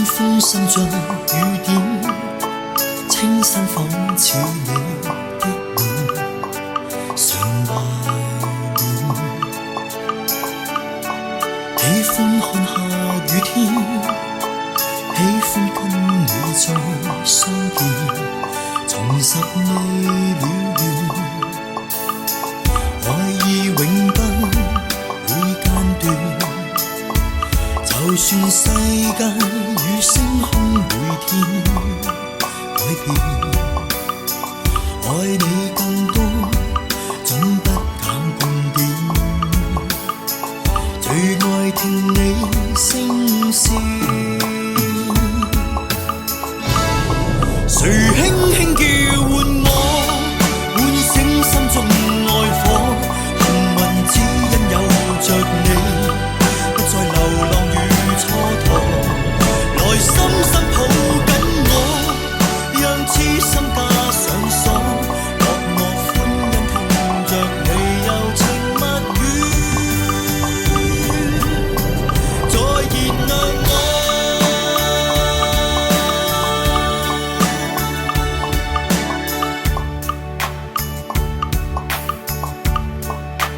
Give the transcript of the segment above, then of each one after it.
風滲着雨點，清新仿似你的臉，常懷念。喜歡看下雨天，喜歡跟你再相見，重拾未了緣，愛意永不會間斷。就算世間與星空每天改變，愛你更多總不減半點。最愛聽你聲線，誰輕輕叫喚我，喚醒心中愛火。幸運只因有着你，不再流浪蹉跎，來深深抱緊我，讓痴心加上鎖，落寞歡欣聽着你柔情蜜語，再燃亮我。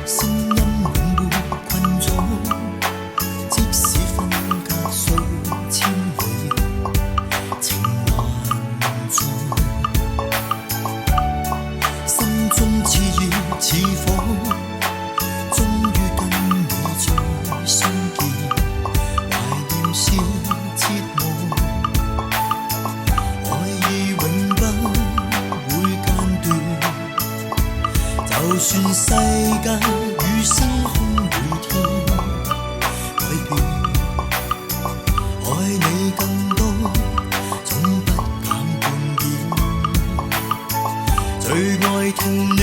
聲音永沒困阻，即使分隔數千里，情還在，心中熾熱似火，終於跟你再相見，懷念是折磨，愛意永不會間斷。就算世間與星空每天改變，愛你更多總不減半點。最愛聽你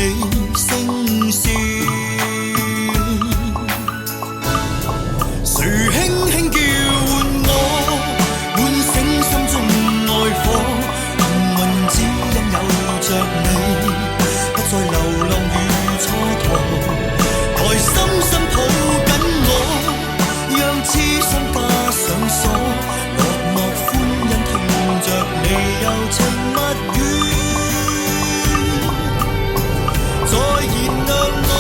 聲線，誰輕輕叫喚我，喚醒心中愛火。幸運只因有着你，不再流浪與蹉跎，來深深抱緊我，讓痴心加上鎖，落寞歡欣聽着你柔情蜜語，再燃亮我。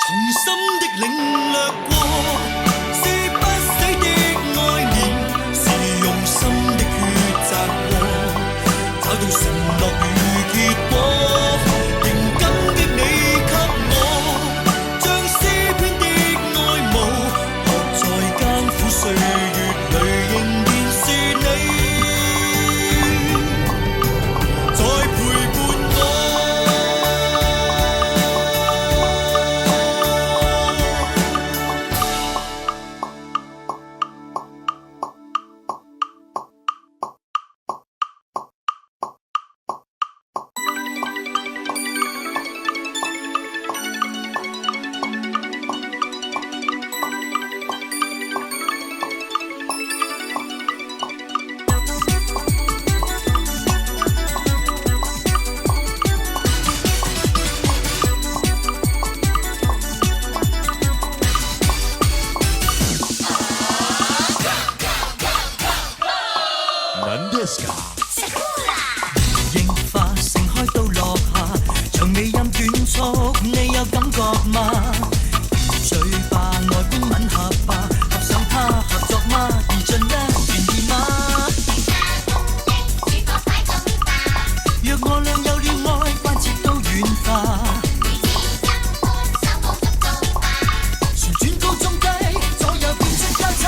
從心的領略過，是不死的愛念，是用心的抉擇過，找到承諾與結果。仍感激你給我，將詩篇的愛慕，學在艱苦歲月裏，仍然是你在陪伴我。櫻花盛開到落下，長尾音短促，你有感覺嗎？嘴巴外觀吻合吧，合上它合作嗎？而盡一願意嗎？若我倆有了愛，關節都軟化。旋轉高中低，左右變出交叉。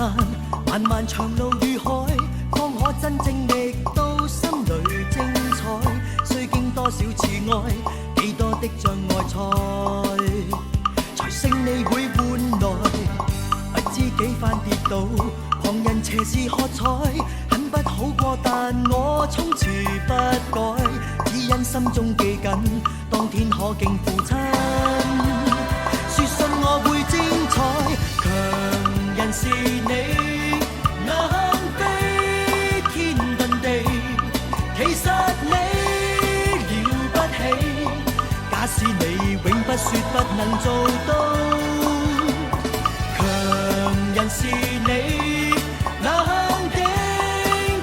山，漫漫長路與海，方可真正覓到心裏精彩。須經多少次愛，幾多的障礙才勝利會換來。不知幾番跌倒，旁人斜視喝彩，很不好過，但我從此不改，只因心中記緊，當天可敬父親。說信我會精彩，強人是你，能飛天遁地，其實你了不起。假使你永不說不能做到，強人是你，能頂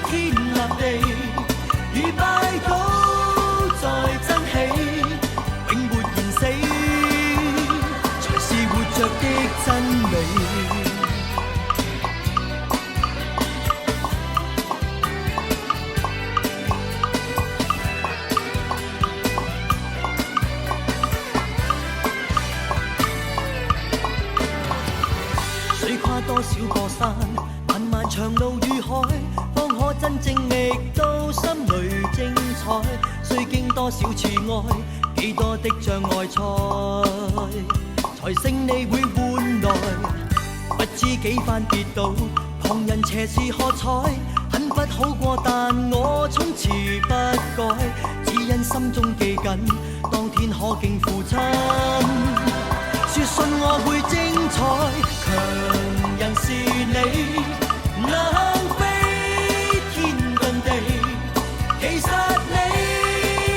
天立地，與拜倒再爭起，永沒言死，才是活着的真理。多少個山，漫漫長路與海，方可真正覓到心裏精彩。須經多少次愛，幾多的障礙才勝利會換來。不知幾番跌倒，旁人斜視喝彩，很不好過，但我從此不改，只因心中記緊，當天可敬父親。說信我會精彩，強人是你，能飛天遁地，其實你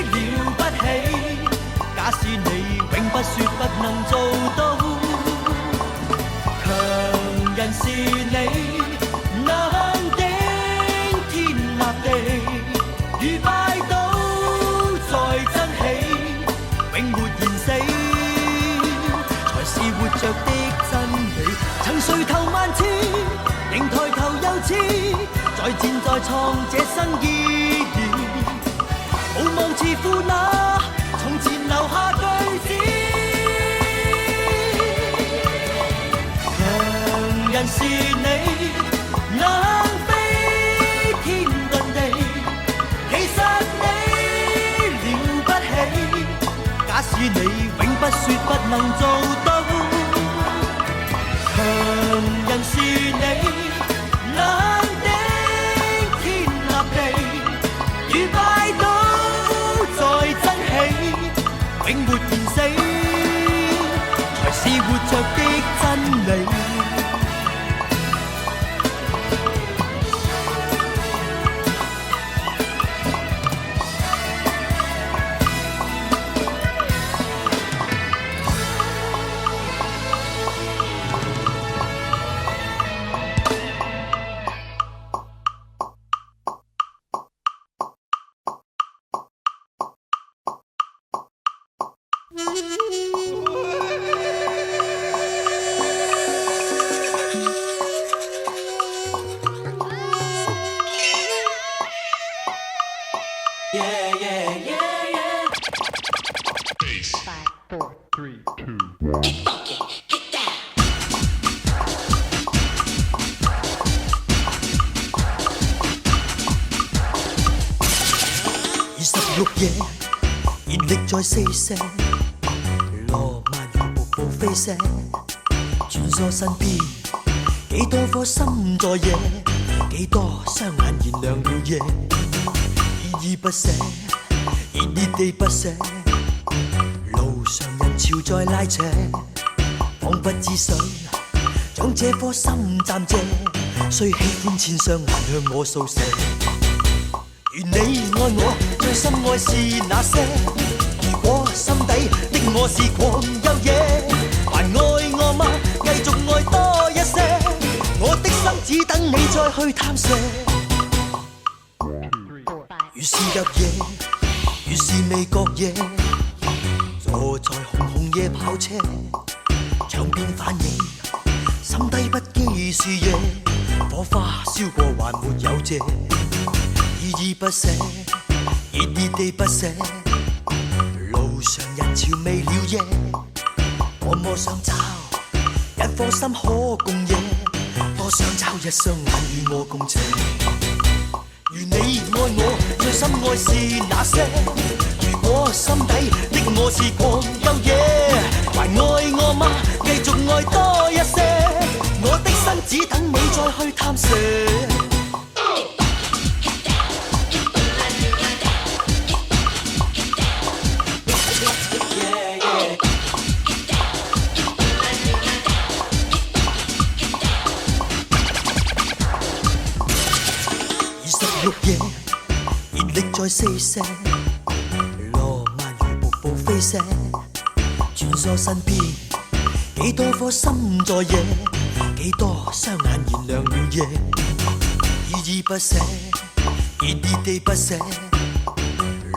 了不起。假使你永不說不能做到，強人是你，能頂天立地，與拜倒再爭起，永沒言死，是活着的真理。曾垂頭萬次，仍抬頭又次，再戰再創這新意義。無望自負那從前留下句子，強人是你，能飛天遁地，其實你了不起。假使你永不說不能做到，強人是你，能頂天立地，與拜倒再爭起，永沒言死，才是活着的真理。26夜，熱力在四射，羅曼如瀑布飛射，穿梭身邊，幾多顆心在野，幾多雙眼燃亮了夜，依依不捨，熱熱地不捨，路上人潮在拉扯，彷彿只想將這顆心暫借，雖喜歡千雙眼向我訴說。願你愛我，最深愛是那些。如果心底的我是狂又野，還愛我嗎？繼續愛多一些。我的心只等你再去探射。越是入夜，越是未覺夜，坐在紅夜跑車，窗邊反映心底不羈是夜，火花燒過還沒有謝。依依不捨，熱熱地不捨，路上人潮未了夜，多麼想找一顆心可共夜，多想找一雙眼與我共情。如你愛我，最深愛是那些。如果心底的我是狂又野，還愛我嗎？繼續愛多一些。我的心只等你再去探射。26夜，熱力在四射，羅曼如瀑布飛瀉，穿梭身邊，幾多顆心在野，幾多雙眼燃亮了夜，依依不捨，熱熱地不捨，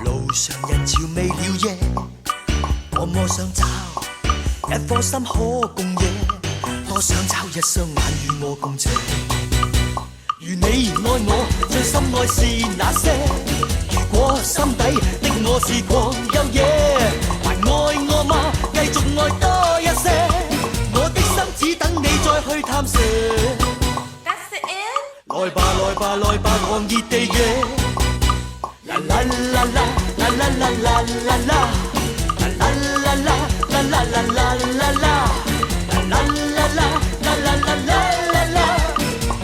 路上人潮未了夜，多麼想找一顆心可共夜，多想找一雙眼與我共情。如你愛我，最深愛是那些。如果心底的我是狂又野，還愛我嗎？繼續愛多一些。我的心只等你再去探射。來吧來吧來吧，狂熱地野。啦啦啦啦啦啦啦啦啦啦，啦啦啦啦啦啦啦啦啦啦，啦啦啦啦啦啦啦啦。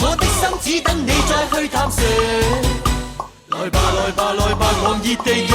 我的心只等你再去探射。來吧來吧來吧，狂熱地野。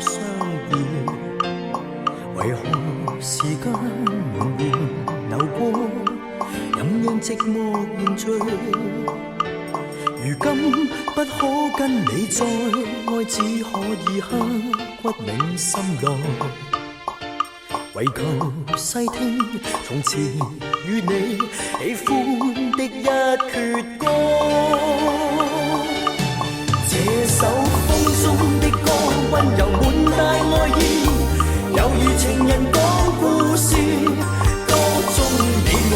相遇，為何時間緩緩流過，任讓寂寞凝聚。如今不可跟你再愛，只可以刻骨銘心內。為求細聽從前與你喜歡的一闕歌，這首風中的歌溫柔滿帶愛意，猶如情人講故事，歌中你我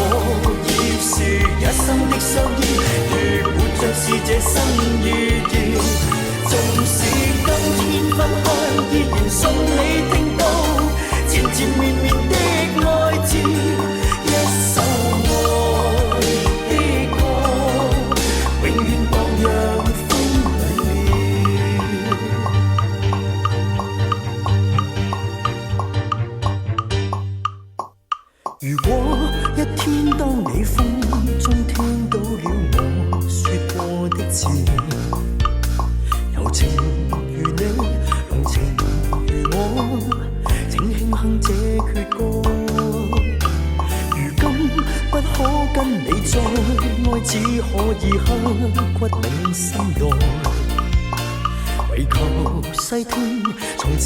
已是一生的相依，如活着是這生意義，縱使今天分開，依然信你聽到纏纏綿綿的愛字，一首愛的歌，永遠蕩漾風裏面。如果一天當你風中聽到了我說過的字，柔情如你，濃情如我，請輕哼這闕歌。如今不可跟你再愛，只可以刻骨銘心內。為求細聽從前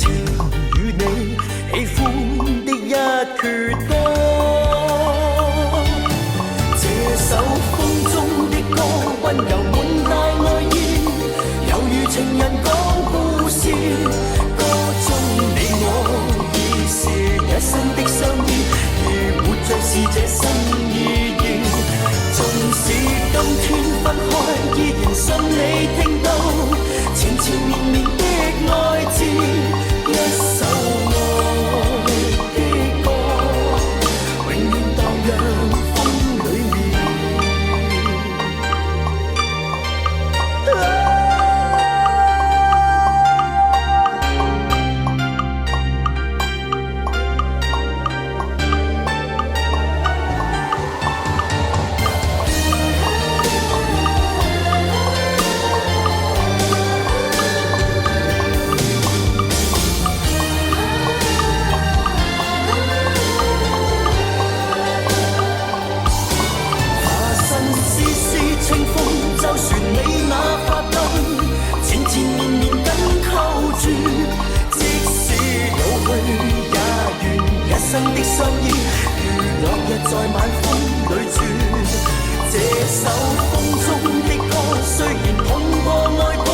與你喜歡的一闕歌，這首風中的歌溫柔滿帶愛意，猶如情人講故事，歌中你我已是一生的相依，如活着是這生意義，縱使今天分開，依然信你聽到纏纏綿綿的愛字，一首愛的歌，永遠蕩漾風裏面。生的相依，如落日在晚風裏轉。這首風中的歌，雖然痛過愛過，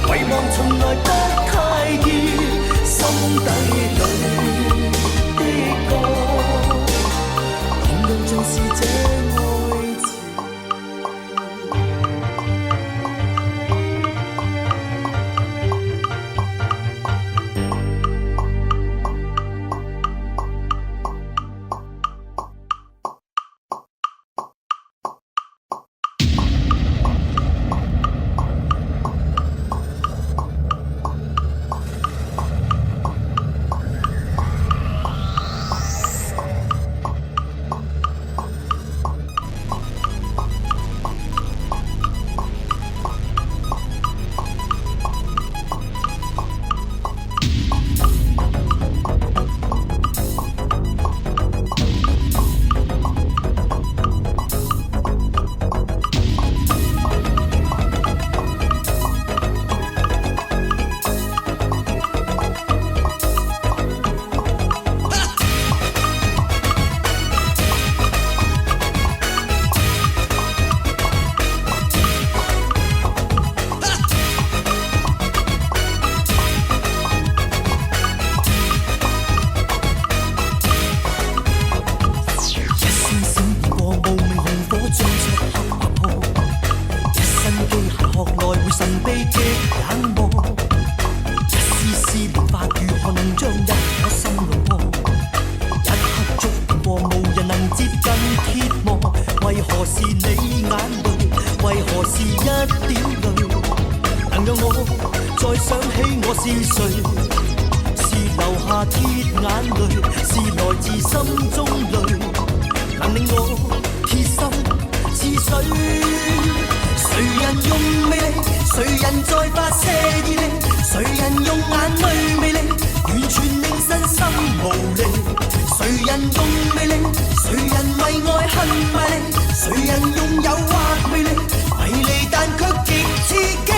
遺忘從來不太易。心底裏的歌，同樣像是這愛字。誰人用魅力，誰人在發射熱力，誰人用眼淚魅力人用魅力？誰人為愛恨迷離？誰人用誘惑魅力？迷離但卻極刺激。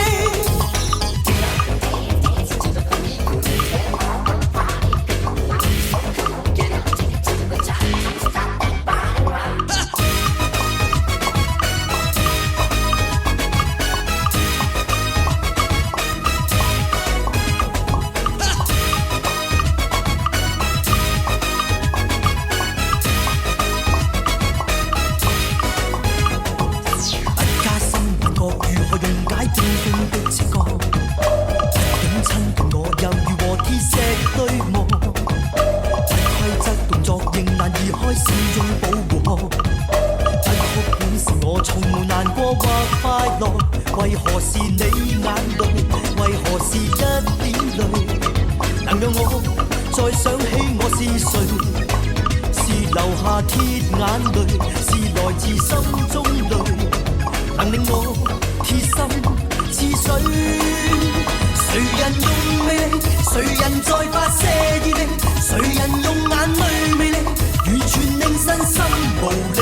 為何是你眼淚？為何是一點淚？能讓我再想起我是誰？是流下鐵眼淚，是來自心中淚，能令我鐵心似水。誰人用魅力？誰人在發射熱力？誰人用眼淚魅力？完全令身心無力。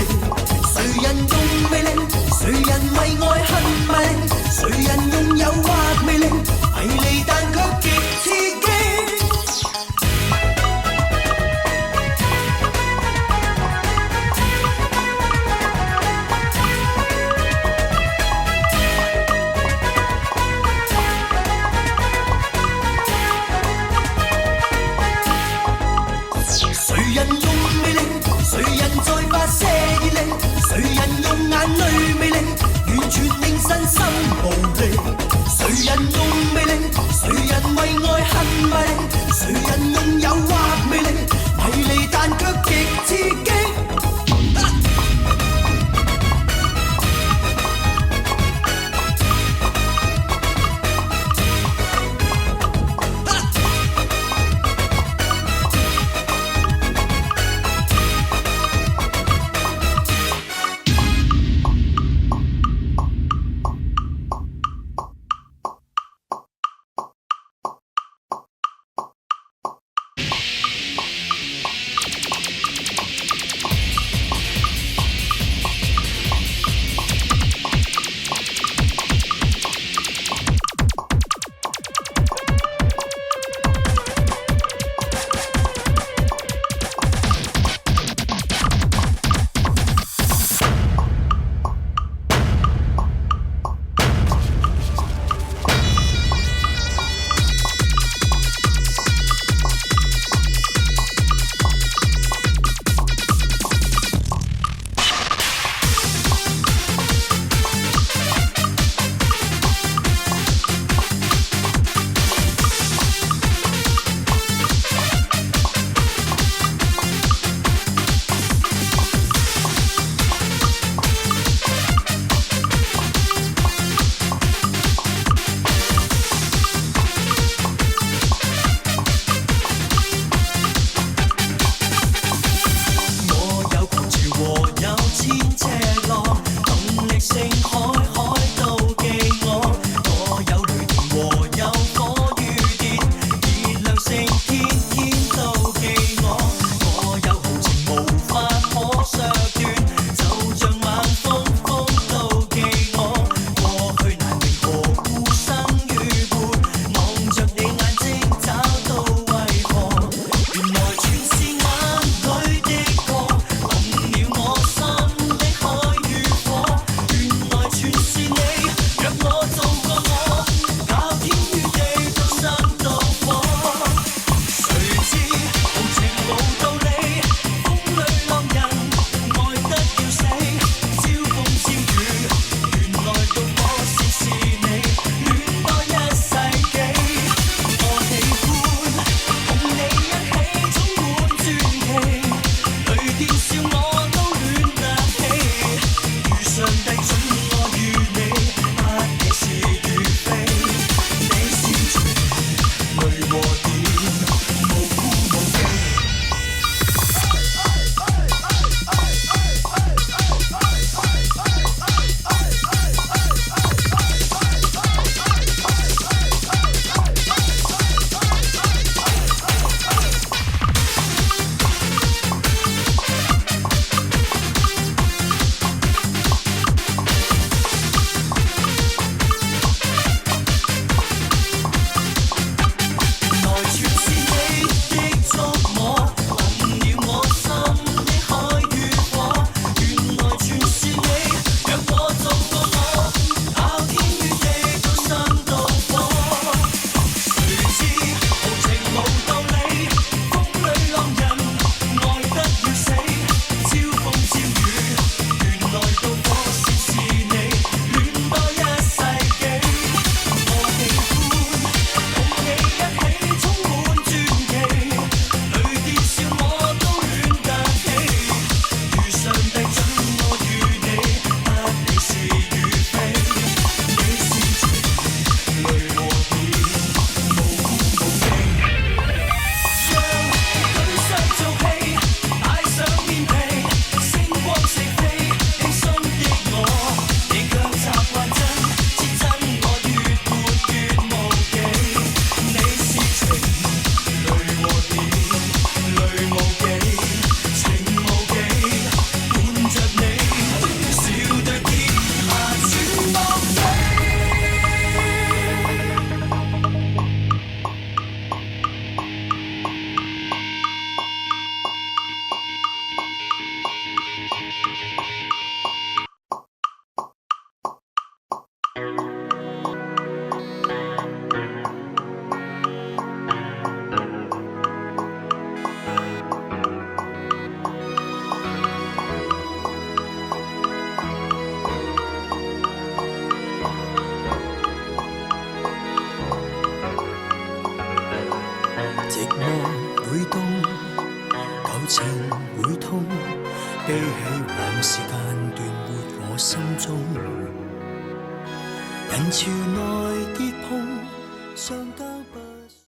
誰人用魅力？誰人為愛恨迷離？誰人用誘惑魅力？迷離但卻極刺激。寂寞會凍，舊情會痛，悲喜往事間斷沒我心中。人潮內跌碰，相交不